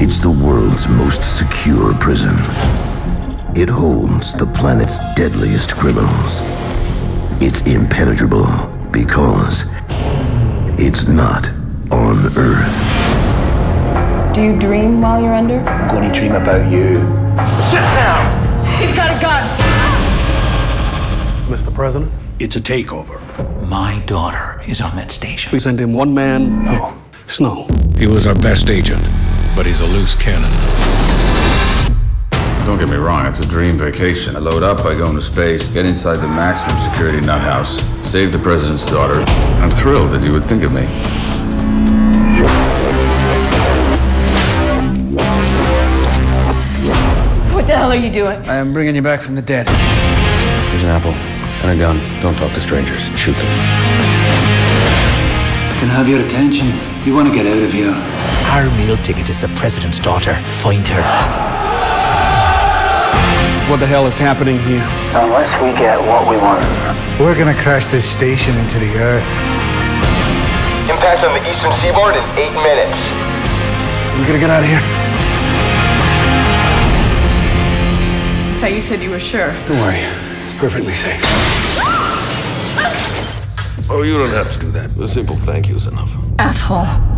It's the world's most secure prison. It holds the planet's deadliest criminals. It's impenetrable because it's not on Earth. Do you dream while you're under? I'm going to dream about you. Sit down! He's got a gun! Mr. President, It's a takeover. My daughter is on that station. we sent in one man. Oh, Snow. He was our best agent, but he's a loose cannon. Don't get me wrong, it's a dream vacation. I load up, I go into space, get inside the maximum security nut house, save the president's daughter. I'm thrilled that you would think of me. What the hell are you doing? I am bringing you back from the dead. Here's an apple and a gun. Don't talk to strangers. Shoot them. Can I have your attention? We want to get out of here. Our meal ticket is the president's daughter. Find her. What the hell is happening here? Unless we get what we want. We're gonna crash this station into the Earth. Impact on the eastern seaboard in 8 minutes. We gotta get out of here. I thought you said you were sure. Don't worry, it's perfectly safe. Oh, you don't have to do that. A simple thank you is enough. Asshole.